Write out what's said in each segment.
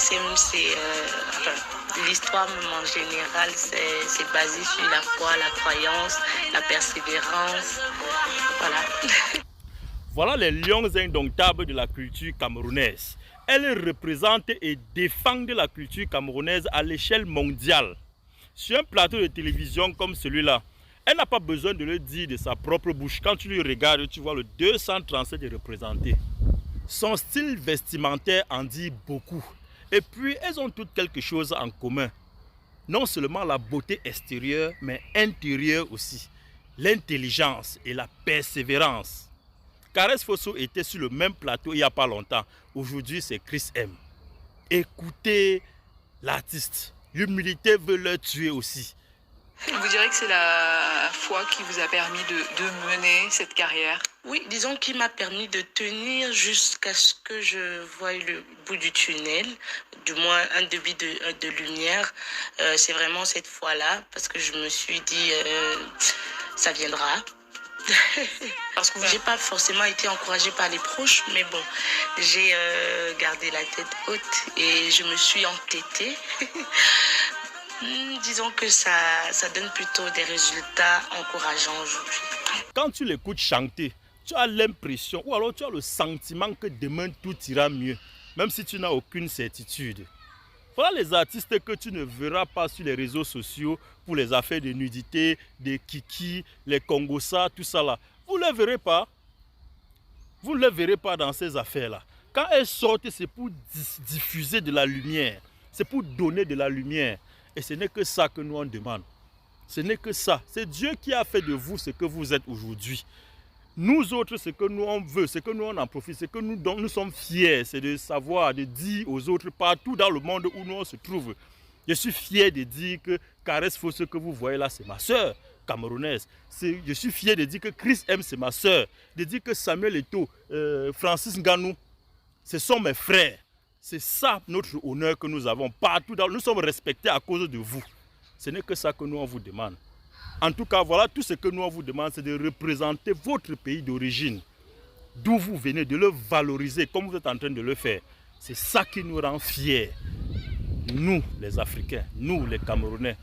Chris M, l'histoire même en général, c'est basé sur la foi, la croyance, la persévérance. Voilà. Voilà les lions indomptables de la culture camerounaise. Elles représentent et défendent la culture camerounaise à l'échelle mondiale. Sur un plateau de télévision comme celui-là, elle n'a pas besoin de le dire de sa propre bouche. Quand tu lui regardes, tu vois le 237 représenté. Son style vestimentaire en dit beaucoup. Et puis, elles ont toutes quelque chose en commun. Non seulement la beauté extérieure, mais intérieure aussi. L'intelligence et la persévérance. Caresse Fosso était sur le même plateau il n'y a pas longtemps. Aujourd'hui, c'est Chris M. Écoutez l'artiste. L'humilité veut le tuer aussi. Vous direz que c'est la foi qui vous a permis de mener cette carrière? Oui, disons qu'il m'a permis de tenir jusqu'à ce que je voie le bout du tunnel, du moins un début de lumière. C'est vraiment cette foi-là, parce que je me suis dit, ça viendra. Parce que j'ai pas forcément été encouragée par les proches, mais bon, j'ai gardé la tête haute et je me suis entêtée. Disons que ça donne plutôt des résultats encourageants aujourd'hui. Quand tu l'écoutes chanter, tu as l'impression ou alors tu as le sentiment que demain tout ira mieux, même si tu n'as aucune certitude. Voilà les artistes que tu ne verras pas sur les réseaux sociaux pour les affaires de nudité, des kiki, les congossa, tout ça là. Vous ne les verrez pas. Vous ne les verrez pas dans ces affaires-là. Quand elles sortent, c'est pour diffuser de la lumière. C'est pour donner de la lumière. Et ce n'est que ça que nous on demande. Ce n'est que ça. C'est Dieu qui a fait de vous ce que vous êtes aujourd'hui. Nous autres, ce que nous on veut, ce que nous on en profite, ce que nous sommes fiers, c'est de savoir, de dire aux autres partout dans le monde où nous on se trouve. Je suis fier de dire que Caresse Fosso que vous voyez là, c'est ma soeur camerounaise. Je suis fier de dire que Chris M, c'est ma soeur. De dire que Samuel Eto'o, Francis Ngannou, ce sont mes frères. C'est ça notre honneur que nous avons partout. Nous sommes respectés à cause de vous. Ce n'est que ça que nous on vous demande. En tout cas, voilà tout ce que nous on vous demande, c'est de représenter votre pays d'origine. D'où vous venez, de le valoriser comme vous êtes en train de le faire. C'est ça qui nous rend fiers. Nous, les Africains, nous, les Camerounais.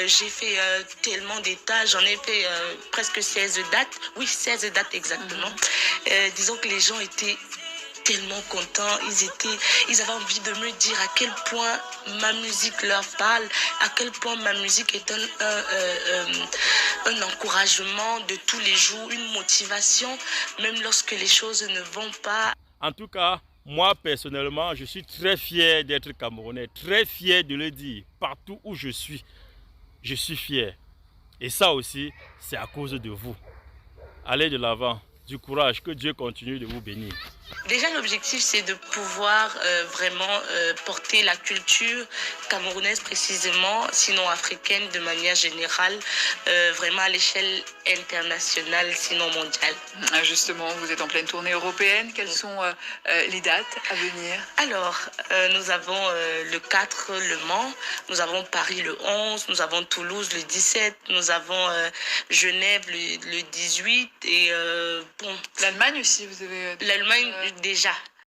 J'ai fait tellement d'états, j'en ai fait presque 16 dates. Oui, 16 dates exactement. Disons que les gens étaient tellement contents, ils avaient envie de me dire à quel point ma musique leur parle, à quel point ma musique est un encouragement de tous les jours, une motivation, même lorsque les choses ne vont pas. En tout cas, moi personnellement, je suis très fier d'être Camerounais, très fier de le dire. Partout où je suis fier. Et ça aussi, c'est à cause de vous. Allez de l'avant, du courage, que Dieu continue de vous bénir. Déjà, l'objectif, c'est de pouvoir vraiment porter la culture camerounaise précisément, sinon africaine de manière générale, vraiment à l'échelle internationale, sinon mondiale. Justement, vous êtes en pleine tournée européenne. Quelles sont les dates à venir? Alors, nous avons le 4, Le Mans, nous avons Paris le 11, nous avons Toulouse le 17, nous avons Genève le 18 et bon. L'Allemagne aussi, vous avez... L'Allemagne, déjà,